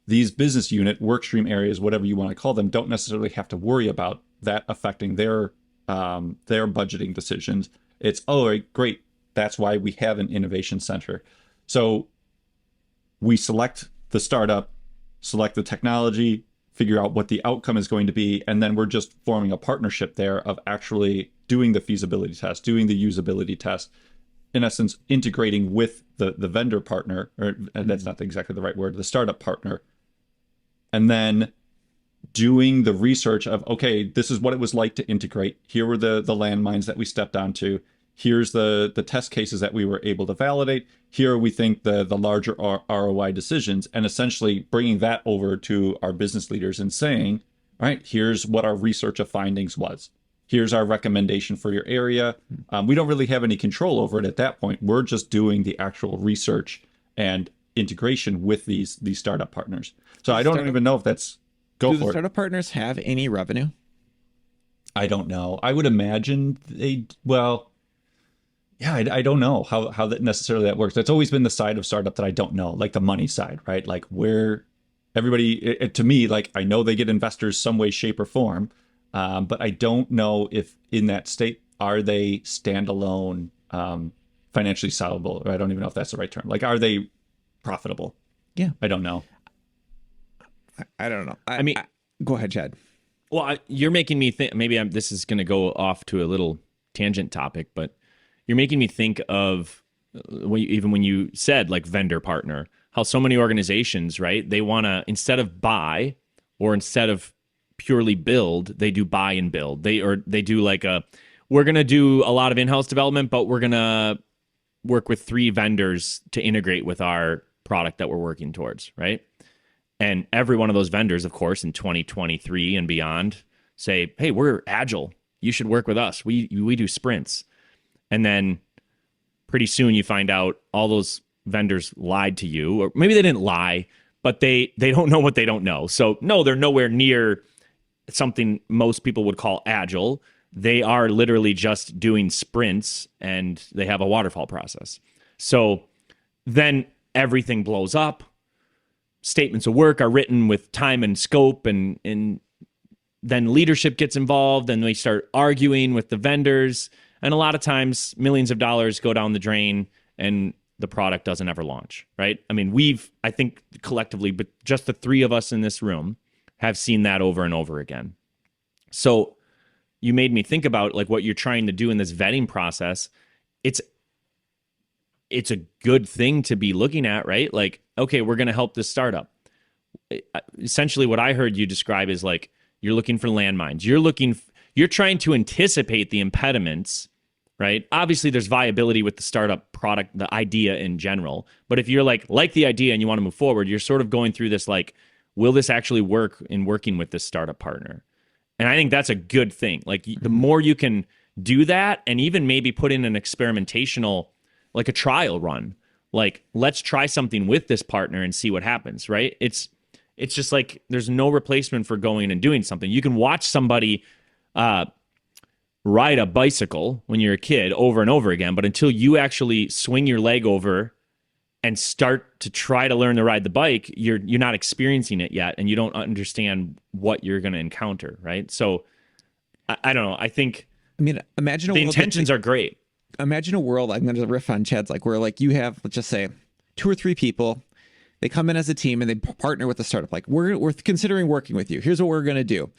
These business unit, workstream areas, whatever you want to call them, don't necessarily have to worry about that affecting their budgeting decisions. It's, oh, great, that's why we have an Innovation Center. So we select the startup, select the technology, figure out what the outcome is going to be, and then we're just forming a partnership there of actually doing the feasibility test, doing the usability test, in essence, integrating with the vendor partner, or that's not exactly the right word, the startup partner, and then doing the research of, okay, this is what it was like to integrate. Here were the landmines that we stepped onto. Here's the test cases that we were able to validate. Here we think the larger ROI decisions, and essentially bringing that over to our business leaders and saying, all right, here's what our research of findings was. Here's our recommendation for your area. We don't really have any control over it at that point. We're just doing the actual research and integration with these startup partners. So I don't even know if that's Do the startup partners have any revenue? I don't know. I would imagine I don't know how that necessarily that works. That's always been the side of startup that I don't know, like the money side, right? Like where everybody, to me, like I know they get investors some way, shape, or form, but I don't know if in that state, are they standalone, financially solvable? Or I don't even know if that's the right term. Like, are they profitable? Yeah. I don't know. I don't know. I mean, go ahead, Chad. Well, you're making me think, maybe this is going to go off to a little tangent topic, but you're making me think of even when you said like vendor partner, how so many organizations, right? They want to, instead of buy or instead of purely build, they do buy and build. They do like we're going to do a lot of in-house development, but we're going to work with 3 vendors to integrate with our product that we're working towards, right? And every one of those vendors, of course, in 2023 and beyond, say, hey, we're Agile. You should work with us. We do sprints. And then pretty soon you find out all those vendors lied to you, or maybe they didn't lie, but they don't know what they don't know. So no, they're nowhere near something most people would call Agile. They are literally just doing sprints and they have a waterfall process. So then everything blows up. Statements of work are written with time and scope, and then leadership gets involved and they start arguing with the vendors. And a lot of times millions of dollars go down the drain and the product doesn't ever launch, right? I mean, I think collectively, but just the 3 of us in this room have seen that over and over again. So you made me think about like what you're trying to do in this vetting process. It's a good thing to be looking at, right? Like, okay, we're going to help this startup. Essentially what I heard you describe is like, you're looking for landmines. You're trying to anticipate the impediments, right? Obviously there's viability with the startup product, the idea in general. But if you're like the idea and you want to move forward, you're sort of going through this like, will this actually work in working with this startup partner? And I think that's a good thing. Like the more you can do that, and even maybe put in an experimentational, like a trial run, like let's try something with this partner and see what happens, right? It's just like there's no replacement for going and doing something. You can watch somebody ride a bicycle when you're a kid over and over again, but until you actually swing your leg over and start to try to learn to ride the bike, you're not experiencing it yet, and you don't understand what you're going to encounter, right? So I don't know. I mean, imagine the intentions are great. Imagine a world, I'm going to riff on Chad's, like where like you have, let's just say 2 or 3 people, they come in as a team and they partner with the startup. Like we're considering working with you. Here's what we're going to do.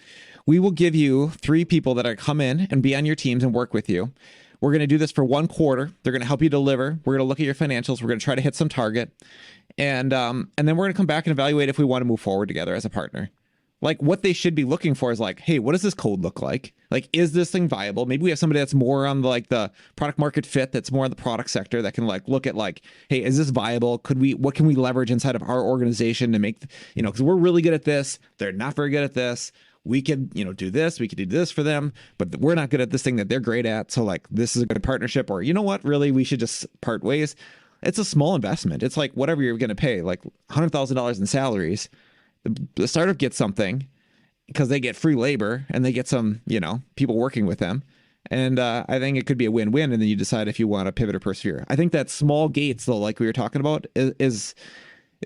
We will give you 3 people that are come in and be on your teams and work with you. We're going to do this for 1 quarter. They're going to help you deliver. We're going to look at your financials. We're going to try to hit some target. And then we're going to come back and evaluate if we want to move forward together as a partner. Like what they should be looking for is like, hey, what does this code look like? Like, is this thing viable? Maybe we have somebody that's more on the product market fit, that's more in the product sector, that can like look at like, hey, is this viable? What can we leverage inside of our organization to make, because we're really good at this. They're not very good at this. we could, do this, we could do this for them, but we're not good at this thing that they're great at. So like, this is a good partnership, or you know what, really, we should just part ways. It's a small investment. It's like whatever you're going to pay, like $100,000 in salaries. The startup gets something because they get free labor and they get some, people working with them. And I think it could be a win-win. And then you decide if you want to pivot or persevere. I think that small gates, though, like we were talking about, is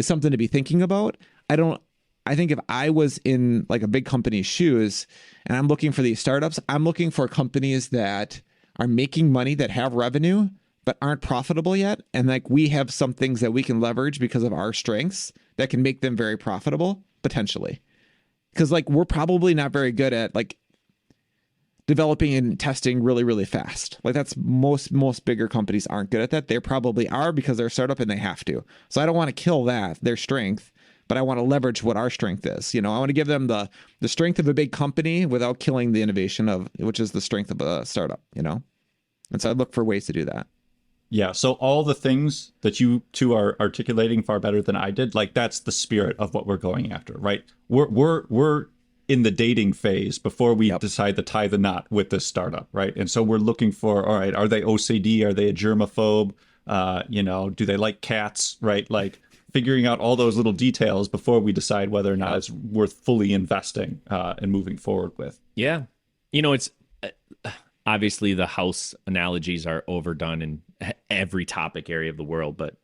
something to be thinking about. I think if I was in like a big company's shoes and I'm looking for these startups, I'm looking for companies that are making money, that have revenue, but aren't profitable yet. And like we have some things that we can leverage because of our strengths that can make them very profitable, potentially. Because like we're probably not very good at like developing and testing really, really fast. Like that's most bigger companies aren't good at that. They probably are because they're a startup and they have to. So I don't want to kill their strength, but I want to leverage what our strength is. I want to give them the strength of a big company without killing the innovation which is the strength of a startup, And so I look for ways to do that. Yeah. So all the things that you two are articulating far better than I did, like that's the spirit of what we're going after, right? We're in the dating phase before we decide to tie the knot with this startup, right? And so we're looking for, all right, are they OCD? Are they a germaphobe? Do they like cats, right? Like figuring out all those little details before we decide whether or not it's worth fully investing and moving forward with. Yeah. It's obviously the house analogies are overdone in every topic area of the world, but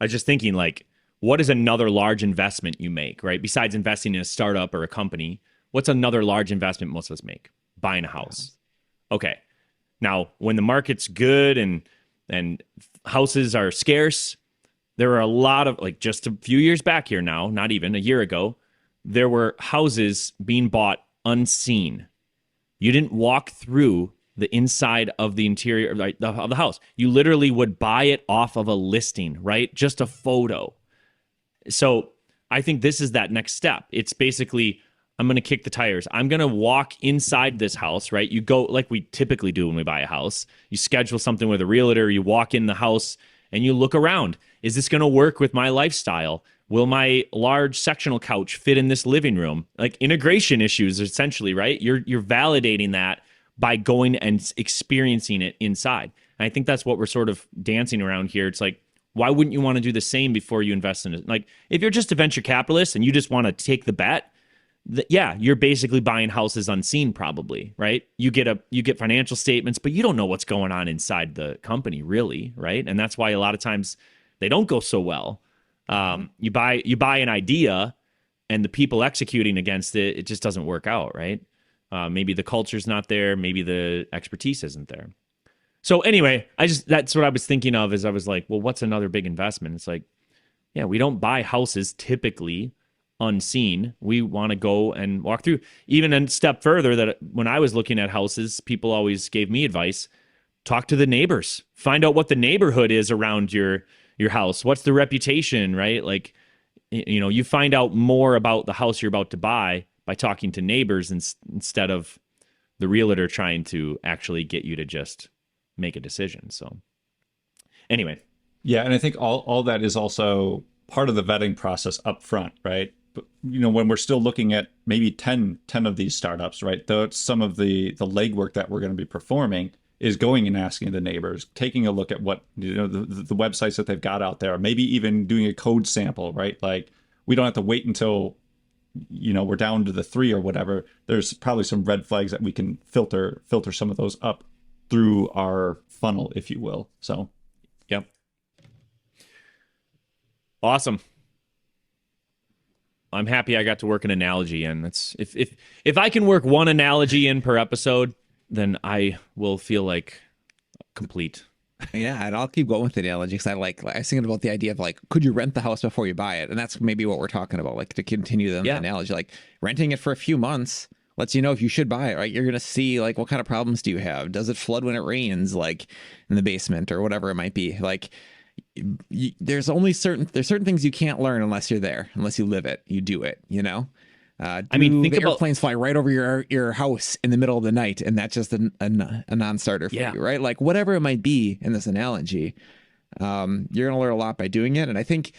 I was just thinking like, what is another large investment you make, right? Besides investing in a startup or a company, what's another large investment most of us make? Buying a house. Okay. Now, when the market's good and houses are scarce, there are a lot of, like just a few years back here now, not even a year ago, there were houses being bought unseen. You didn't walk through the inside of the interior of the house. You literally would buy it off of a listing, right? Just a photo. So I think this is that next step. It's basically, I'm going to kick the tires. I'm going to walk inside this house, right? You go like we typically do when we buy a house. You schedule something with a realtor. You walk in the house and you look around. Is this going to work with my lifestyle? Will my large sectional couch fit in this living room? Like integration issues, essentially, right? You're validating that by going and experiencing it inside. And I think that's what we're sort of dancing around here. It's like, why wouldn't you want to do the same before you invest in it? Like, if you're just a venture capitalist and you just want to take the bet, you're basically buying houses unseen, probably, right? You get financial statements, but you don't know what's going on inside the company, really, right? And that's why a lot of times they don't go so well. You buy an idea, and the people executing against it, it just doesn't work out, right? Maybe the culture's not there, maybe the expertise isn't there. So anyway, that's what I was thinking of as I was like, well, what's another big investment? It's like, yeah, we don't buy houses typically unseen. We want to go and walk through. Even a step further, that when I was looking at houses, people always gave me advice, talk to the neighbors, find out what the neighborhood is around your house. What's the reputation, right? Like, you find out more about the house you're about to buy by talking to neighbors instead of the realtor trying to actually get you to just make a decision. So anyway. Yeah. And I think all that is also part of the vetting process up front, right? But, when we're still looking at maybe 10 of these startups, right? Though some of the legwork that we're going to be performing is going and asking the neighbors, taking a look at what, the websites that they've got out there, maybe even doing a code sample, right? Like we don't have to wait until, we're down to the 3 or whatever. There's probably some red flags that we can filter some of those up through our funnel, if you will. So, yep. Awesome. I'm happy I got to work an analogy in. That's if I can work one analogy in per episode, then I will feel like complete. Yeah, and I'll keep going with the analogy because I was thinking about the idea of like, could you rent the house before you buy it? And that's maybe what we're talking about, like to continue the analogy, like renting it for a few months lets you know if you should buy it, right? You're going to see like, what kind of problems do you have? Does it flood when it rains, like in the basement or whatever it might be? Like there's certain things you can't learn unless you're there, unless you live it, you do it, think about airplanes fly right over your house in the middle of the night, and that's just a non-starter for you, right? Like whatever it might be in this analogy, you're going to learn a lot by doing it. And I think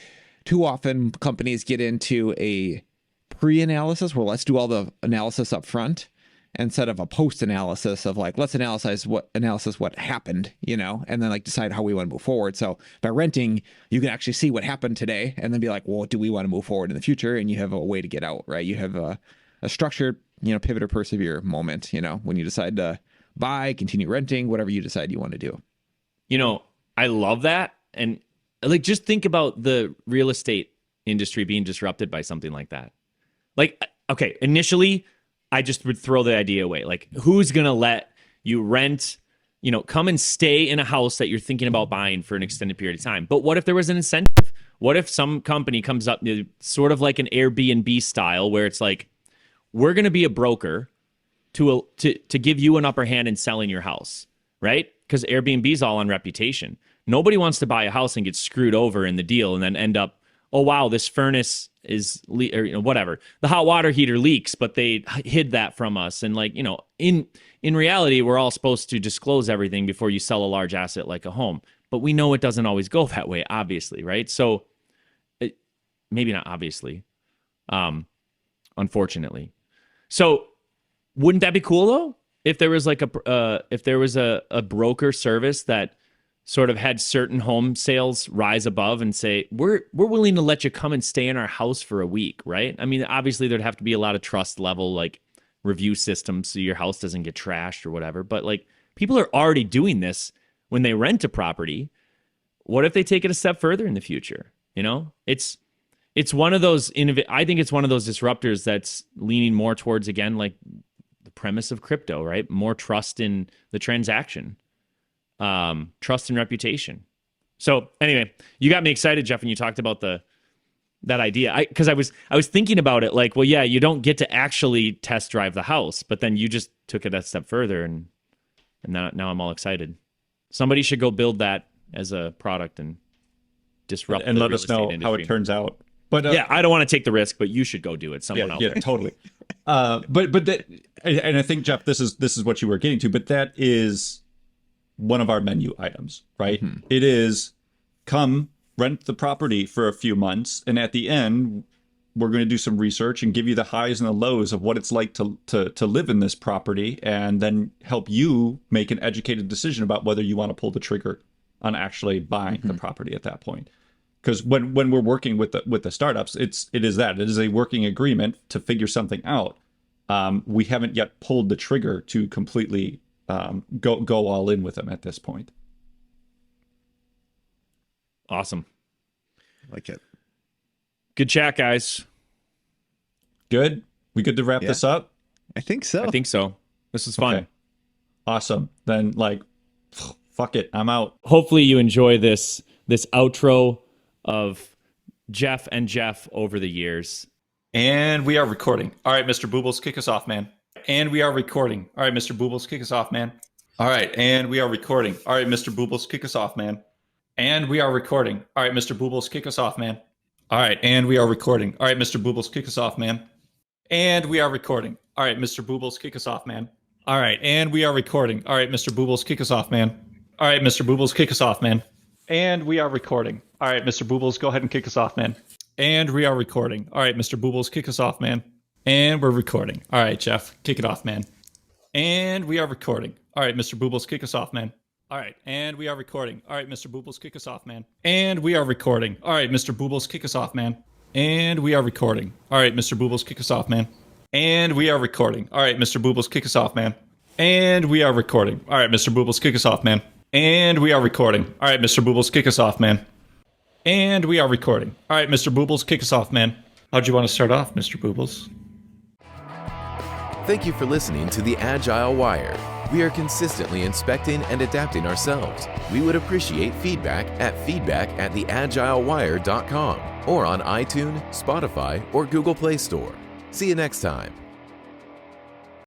too often companies get into a pre-analysis where let's do all the analysis up front instead of a post-analysis of like, let's analyze what happened, and then like decide how we want to move forward. So by renting, you can actually see what happened today and then be like, well, do we want to move forward in the future? And you have a way to get out, right? You have a structured, pivot or persevere moment, when you decide to buy, continue renting, whatever you decide you want to do. I love that. And like, just think about the real estate industry being disrupted by something like that. Like, okay, initially, I just would throw the idea away. Like, who's going to let you rent, come and stay in a house that you're thinking about buying for an extended period of time? But what if there was an incentive? What if some company comes up, sort of like an Airbnb style, where it's like, we're going to be a broker to give you an upper hand in selling your house, right? Because Airbnb is all on reputation. Nobody wants to buy a house and get screwed over in the deal and then end up, oh, wow, this furnace is, or whatever. The hot water heater leaks, but they hid that from us. And like, in reality, we're all supposed to disclose everything before you sell a large asset like a home. But we know it doesn't always go that way, obviously, right? So maybe not obviously, unfortunately. So wouldn't that be cool though? If there was like a broker service that sort of had certain home sales rise above and say, we're willing to let you come and stay in our house for a week, right? I mean, obviously there'd have to be a lot of trust level, like review systems so your house doesn't get trashed or whatever. But like, people are already doing this when they rent a property. What if they take it a step further in the future? It's one of those I think it's one of those disruptors that's leaning more towards, again, like the premise of crypto, right? More trust in the transaction. Trust and reputation. So anyway, you got me excited, Jeff, when you talked about that idea. Because I was thinking about it like, well, yeah, you don't get to actually test drive the house, but then you just took it a step further, and now I'm all excited. Somebody should go build that as a product and disrupt and the let real us know estate how industry. it turns out. But yeah, I don't want to take the risk, but you should go do it. Someone out yeah, there. Totally. But that, and I think, Jeff, this is what you were getting to, but that is one of our menu items, right? Mm-hmm. It is come rent the property for a few months, and at the end, we're going to do some research and give you the highs and the lows of what it's like to live in this property, and then help you make an educated decision about whether you want to pull the trigger on actually buying the property at that point. Because when we're working with the startups, it is a working agreement to figure something out. We haven't yet pulled the trigger to completely go all in with them at this point. Awesome. Like it. Good chat, guys. Good? We good to wrap this up? I think so. I think so. This is fun. Okay. Awesome. Then fuck it. I'm out. Hopefully you enjoy this outro of Jeff and Jeff over the years. And we are recording. All right, Mr. Bubolz, kick us off, man. And we are recording. All right, Mr. Bubolz, kick us off, man. All right, and we are recording. All right, Mr. Bubolz, kick us off, man. And we are recording. All right, Mr. Bubolz, kick us off, man. All right, and we are recording. All right, Mr. Bubolz, kick us off, man. And we are recording. All right, Mr. Bubolz, kick us off, man. All right, and we are recording. All right, Mr. Bubolz, kick us off, man. All right, Mr. Bubolz, kick us off, man. And we are recording. All right, Mr. Bubolz, go ahead and kick us off, man. And we are recording. All right, Mr. Bubolz, kick us off, man. And we're recording. All right, Jeff, kick it off, man. And we are recording. All right, Mr. Bubolz, kick us off, man. All right, and we are recording. All right, Mr. Bubolz, kick us off, man. And we are recording. All right, Mr. Bubolz, kick us off, man. And we are recording. All right, Mr. Bubolz, kick us off, man. And we are recording. All right, Mr. Bubolz, kick us off, man. And we are recording. All right, Mr. Bubolz, kick us off, man. And we are recording. All right, Mr. Bubolz, kick us off, man. And we are recording. All right, Mr. Bubolz, kick us off, man. How'd you want to start off, Mr. Bubolz? Thank you for listening to the Agile Wire. We are consistently inspecting and adapting ourselves. We would appreciate feedback at feedback@theagilewire.com or on iTunes, Spotify, or Google Play Store. See you next time.